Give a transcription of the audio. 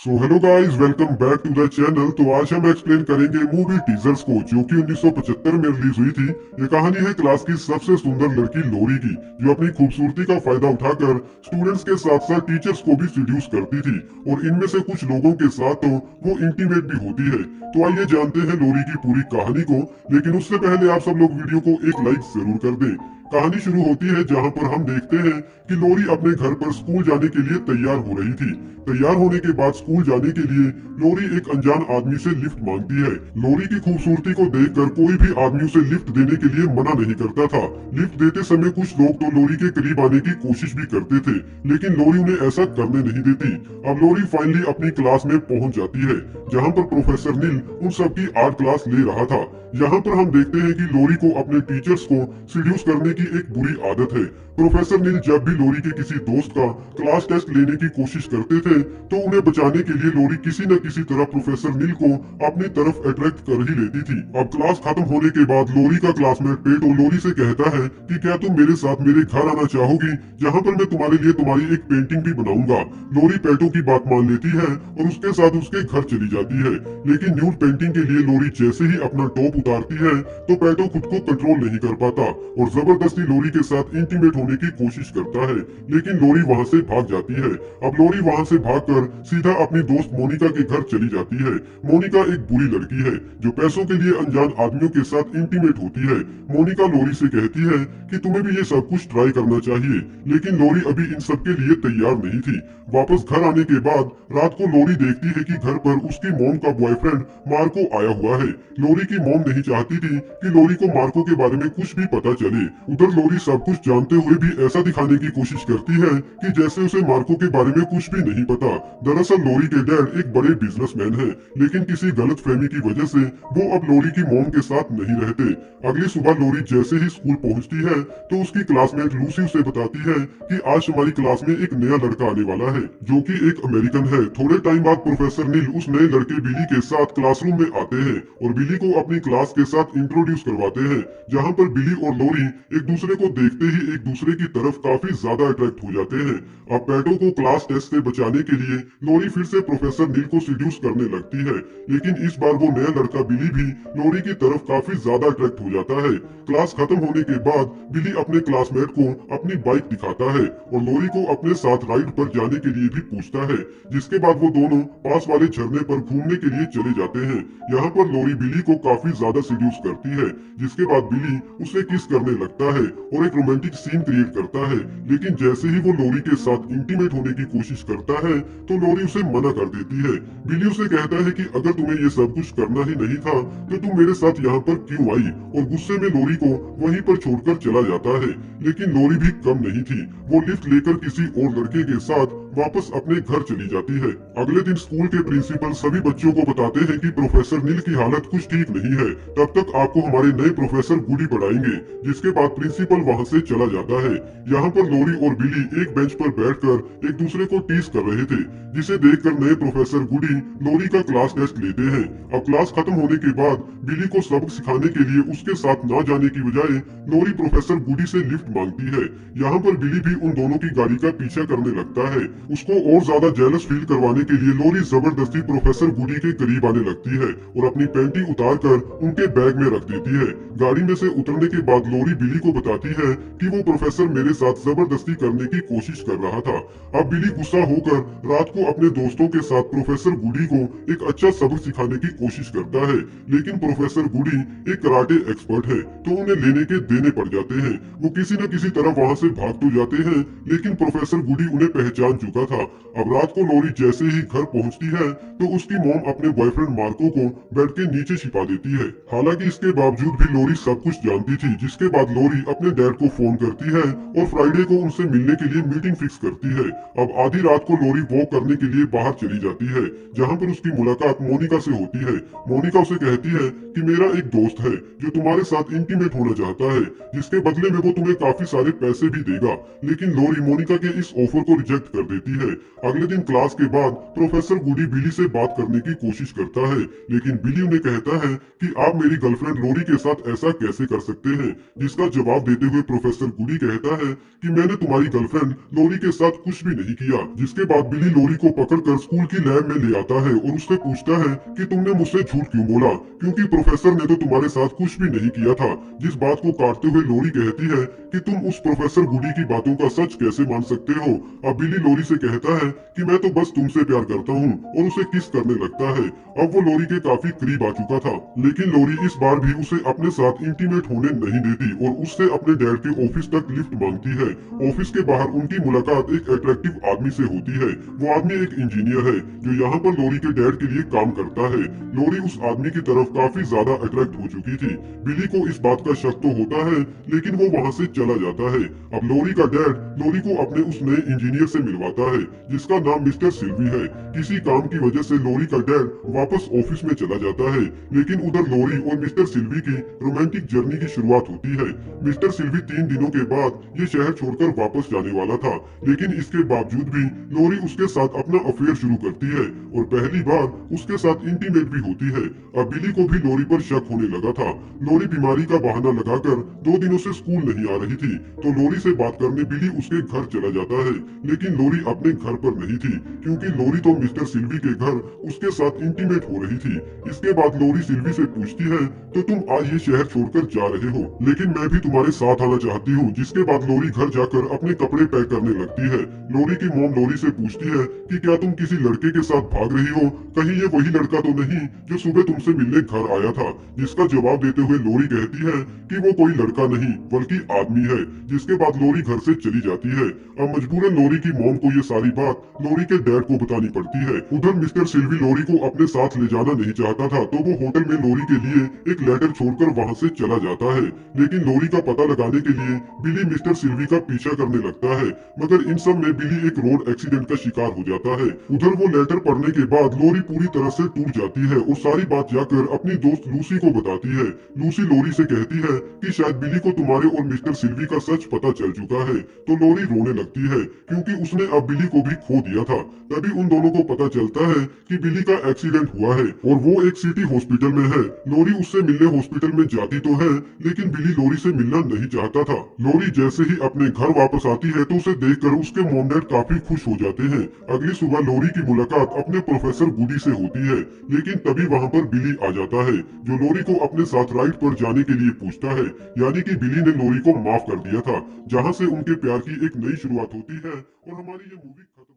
So hello guys, welcome back to the channel. तो आज हम एक्सप्लेन करेंगे मूवी टीजर्स को, जो कि 1975 में रिलीज हुई थी। ये कहानी है क्लास की सबसे सुंदर लड़की लोरी की, जो अपनी खूबसूरती का फायदा उठाकर स्टूडेंट्स के साथ साथ टीचर्स को भी सीड्यूस करती थी, और इनमें से कुछ लोगों के साथ तो वो इंटीमेट भी होती है। तो आइए जानते हैं लोरी की पूरी कहानी को, लेकिन उससे पहले आप सब लोग वीडियो को एक लाइक जरूर कर दें। कहानी शुरू होती है जहाँ पर हम देखते हैं कि लोरी अपने घर पर स्कूल जाने के लिए तैयार हो रही थी। तैयार होने के बाद स्कूल जाने के लिए लोरी एक अनजान आदमी से लिफ्ट मांगती है। लोरी की खूबसूरती को देखकर कोई भी आदमी उसे लिफ्ट देने के लिए मना नहीं करता था। लिफ्ट देते समय कुछ लोग तो लोरी के करीब आने की कोशिश भी करते थे, लेकिन लोरी उन्हें ऐसा करने नहीं देती। अब लोरी फाइनली अपनी क्लास में पहुंच जाती है, जहां पर प्रोफेसर नील उन सबकी आर्ट क्लास ले रहा था। यहाँ पर हम देखते हैं कि लोरी को अपने टीचर्स को सीड्यूस करने की एक बुरी आदत है। प्रोफेसर नील जब भी लोरी के किसी दोस्त का क्लास टेस्ट लेने की कोशिश करते थे, तो उन्हें बचाने के लिए लोरी किसी न किसी तरह प्रोफेसर नील को अपनी तरफ अट्रैक्ट कर ही लेती थी। अब क्लास खत्म होने के बाद लोरी का क्लासमेट पेटो लोरी से कहता है कि क्या तुम मेरे साथ मेरे घर आना चाहोगी, जहाँ पर मैं तुम्हारे लिए तुम्हारी एक पेंटिंग भी बनाऊंगा। लोरी पेटो की बात मान लेती है और उसके साथ उसके घर चली जाती है, लेकिन न्यूड पेंटिंग के लिए लोरी जैसे ही अपना टॉप उतारती है तो पेटो खुद को कंट्रोल नहीं कर पाता और जबरदस्ती लोरी के साथ इंटीमेट होने की कोशिश करता है, लेकिन लोरी वहां से भाग जाती है। अब लोरी वहां से भागकर सीधा अपनी दोस्त मोनिका के घर चली जाती है। मोनिका एक बुरी लड़की है जो पैसों के लिए अनजान आदमियों के साथ इंटीमेट होती है। मोनिका लोरी से कहती है कि तुम्हें भी ये सब कुछ ट्राई करना चाहिए, लेकिन लोरी अभी इन सब के लिए तैयार नहीं थी। वापस घर आने के बाद रात को लोरी देखती है कि घर पर उसकी मॉम का बॉयफ्रेंड मार्को आया हुआ है। लोरी की मॉम नहीं चाहती थी कि लोरी को मार्को के बारे में कुछ भी पता चले। उधर लोरी सब कुछ जानते हुए भी ऐसा दिखाने की कोशिश करती है कि जैसे उसे मार्को के बारे में कुछ भी नहीं पता। दरअसल लोरी के डैड एक बड़े बिजनेसमैन हैं, लेकिन किसी गलतफहमी की वजह से वो अब लोरी की मॉम के साथ नहीं रहते। अगली सुबह लोरी जैसे ही स्कूल पहुंचती है तो उसकी क्लासमेट लूसी उसे बताती है कि आज हमारी क्लास में एक नया लड़का आने वाला है, जो कि एक अमेरिकन है। थोड़े टाइम बाद प्रोफेसर नील उस नए लड़के बिली के साथ क्लासरूम में आते हैं और बिली को अपनी क्लास के साथ इंट्रोड्यूस करवाते हैं, जहां पर बिली और लोरी एक दूसरे को देखते ही एक दूसरे की तरफ काफी ज्यादा अट्रैक्ट हो जाते हैं। अब पेटो को क्लास टेस्ट से बचाने के लिए लोरी फिर से प्रोफेसर नील को सीड्यूस करने लगती है, लेकिन इस बार वो नया लड़का बिली भी लोरी की तरफ काफी ज्यादा अट्रैक्ट हो जाता है। क्लास खत्म होने के बाद बिली अपने क्लासमेट को अपनी बाइक दिखाता है और लोरी को अपने साथ राइड पर जाने के लिए भी पूछता है, जिसके बाद वो दोनों पास वाले झरने पर घूमने के लिए चले जाते हैं। यहाँ पर लोरी बिली को काफी ज्यादा सीड्यूस करती है, जिसके बाद बिली उसे किस करने लगता है और एक रोमांटिक सीन क्रिएट करता है, लेकिन जैसे ही वो लोरी के साथ इंटीमेट होने की कोशिश करता है तो लोरी उसे मना कर देती है। बिली उसे कहता है कि अगर तुम्हें ये सब कुछ करना ही नहीं था तो तुम मेरे साथ यहाँ पर क्यों आई, और गुस्से में लोरी को वहीं पर छोड़कर चला जाता है। लेकिन लोरी भी कम नहीं थी, वो लिफ्ट लेकर किसी और लड़के के साथ वापस अपने घर चली जाती है। अगले दिन स्कूल के प्रिंसिपल सभी बच्चों को बताते हैं कि प्रोफेसर नील की हालत कुछ ठीक नहीं है, तब तक आपको हमारे नए प्रोफेसर गुडी पढ़ाएंगे। जिसके बाद प्रिंसिपल वहां से चला जाता है। यहाँ पर लोरी और बिली एक बेंच पर बैठकर एक दूसरे को टीज कर रहे थे, जिसे देखकर नए प्रोफेसर गुडी लोरी का क्लास टेस्ट लेते हैं। अब क्लास खत्म होने के बाद बिली को सबक सिखाने के लिए उसके साथ न जाने की बजाय लोरी प्रोफेसर गुडी से लिफ्ट मांगती है। यहाँ पर बिली भी उन दोनों की गाड़ी का पीछा करने लगता है। उसको और ज्यादा जेलस फील करवाने के लिए लोरी जबरदस्ती प्रोफेसर गुडी के करीब आने लगती है और अपनी पेंटिंग उतारकर उनके बैग में रख देती है। गाड़ी में से उतरने के बाद लोरी बिली को बताती है कि वो प्रोफेसर मेरे साथ जबरदस्ती करने की कोशिश कर रहा था। अब बिली गुस्सा होकर रात को अपने दोस्तों के साथ प्रोफेसर गुडी को एक अच्छा सबक सिखाने की कोशिश करता है, लेकिन प्रोफेसर गुडी एक कराटे एक्सपर्ट है तो उन्हें लेने के देने पड़ जाते हैं। वो किसी न किसी तरह वहाँ से भाग तो जाते हैं, लेकिन प्रोफेसर गुडी उन्हें पहचान चुका था। अब रात को लोरी जैसे ही घर पहुंचती है तो उसकी मॉम अपने बॉयफ्रेंड मार्को को बेड के नीचे छिपा देती है। हालांकि इसके बावजूद भी लोरी सब कुछ जानती थी, जिसके बाद लोरी अपने डैड को फोन करती है और फ्राइडे को उनसे मिलने के लिए मीटिंग फिक्स करती है। अब आधी रात को लोरी वॉक करने के लिए बाहर चली जाती है, जहाँ पर उसकी मुलाकात मोनिका से होती है। मोनिका उसे कहती है कि मेरा एक दोस्त है जो तुम्हारे साथ इंटीमेट होना चाहता है, जिसके बदले में वो तुम्हें काफी सारे पैसे भी देगा। लेकिन लोरी मोनिका के इस ऑफर को रिजेक्ट कर देती है। अगले दिन क्लास के बाद प्रोफेसर गुडी बिली से बात करने की कोशिश करता है, लेकिन बिली उन्हें कहता है कि आप मेरी गर्लफ्रेंड लोरी के साथ ऐसा कैसे कर सकते हैं। जिसका जवाब देते हुए प्रोफेसर गुडी कहता है कि मैंने तुम्हारी गर्लफ्रेंड लोरी के साथ कुछ भी नहीं किया। जिसके बाद बिली लोरी को पकड़कर स्कूल की लैब में ले आता है और उससे पूछता है कि तुमने मुझसे झूठ क्यों बोला, क्योंकि प्रोफेसर ने तो तुम्हारे साथ कुछ भी नहीं किया था। जिस बात को काटते हुए लोरी कहती है कि तुम उस प्रोफेसर गुडी की बातों का सच कैसे मान सकते हो। अब बिली लोरी से कहता है कि मैं तो बस तुमसे प्यार करता हूँ और उसे किस करने लगता है। अब वो लोरी के काफी करीब आ चुका था, लेकिन लोरी इस बार भी उसे अपने साथ इंटीमेट होने नहीं देती और उससे अपने डैड के ऑफिस तक लिफ्ट मांगती है। ऑफिस के बाहर उनकी मुलाकात एक अट्रैक्टिव आदमी से होती है। वो आदमी एक इंजीनियर है जो यहाँ पर लोरी के डैड के लिए काम करता है। लोरी उस आदमी की तरफ काफी ज्यादा अट्रैक्ट हो चुकी थी। बिली को इस बात का शक तो होता है, लेकिन वो वहाँ से चला जाता है। अब लोरी का डैड लोरी को अपने उस नए इंजीनियर से मिलवाता है, जिसका नाम मिस्टर सिल्वी है। किसी काम की वजह से लोरी का डैड वापस ऑफिस में चला जाता है, लेकिन उधर लोरी और मिस्टर सिल्वी की रोमांटिक जर्नी की शुरुआत होती है। मिस्टर सिल्वी 3 दिनों के बाद ये शहर छोड़कर वापस जाने वाला था, लेकिन इसके बावजूद भी लोरी उसके साथ अपना अफेयर शुरू करती है और पहली बार उसके साथ इंटीमेट भी होती है। अब बिली को भी लोरी पर शक होने लगा था। लोरी बीमारी का बहाना लगाकर 2 दिनों से स्कूल नहीं आ रही थी, तो लोरी से बात करने बिली उसके घर चला जाता है, लेकिन लोरी अपने घर पर नहीं थी, क्योंकि लोरी तो मिस्टर सिल्वी के घर उसके साथ इंटीमेट हो रही थी। इसके बाद लोरी सिल्वी से पूछती है तो तुम आज ये शहर छोड़कर जा रहे हो, लेकिन मैं भी तुम्हारे साथ आना चाहती हूँ। जिसके बाद लोरी घर जाकर अपने कपड़े पैक करने लगती है। लोरी की मॉम लोरी से पूछती है कि क्या तुम किसी लड़के के साथ भाग रही हो, कहीं ये वही लड़का तो नहीं जो सुबह तुमसे मिलने घर आया था। जिसका जवाब देते हुए लोरी कहती है कि वो कोई लड़का नहीं बल्कि आदमी है। जिसके बाद लोरी घर से चली जाती है। अब मजबूरन लोरी की मॉम को ये सारी बात लोरी के डैड को बतानी पड़ती है। उधर मिस्टर सिल्वी लोरी को अपने साथ ले जाना नहीं चाहता था, तो वो होटल में लोरी के लिए एक लेटर छोड़कर वहाँ से चला जाता है। लेकिन लोरी का पता लगाने के लिए बिली मिस्टर सिल्वी का पीछा करने लगता है, मगर इन सब में बिली एक रोड एक्सीडेंट का शिकार हो जाता है। उधर वो लेटर पढ़ने के बाद लोरी पूरी तरह से टूट जाती है और सारी बात जाकर अपनी दोस्त लूसी को बताती है। लूसी लोरी से कहती है कि शायद बिली को तुम्हारे और मिस्टर सिल्वी का सच पता चल चुका है, तो लोरी रोने लगती है क्योंकि उसने अब बिली को भी खो दिया था। तभी उन दोनों को पता चलता है कि बिली का एक्सीडेंट हुआ है और वो एक सिटी हॉस्पिटल में है। लोरी उससे मिलने हॉस्पिटल में जाती तो है, लेकिन बिली लोरी से मिलना नहीं चाहता था। लोरी जैसे ही अपने घर वापस आती है तो उसे देखकर उसके मॉम डैड काफी खुश हो जाते हैं। अगली सुबह लोरी की मुलाकात अपने प्रोफेसर गुडी से होती है, लेकिन तभी वहाँ पर बिली आ जाता है, जो लोरी को अपने साथ राइड पर जाने के लिए पूछता है। यानी कि बिली ने लोरी को माफ कर दिया था, जहाँ से उनके प्यार की एक नई शुरुआत होती है और हमारी ये मूवी खत्म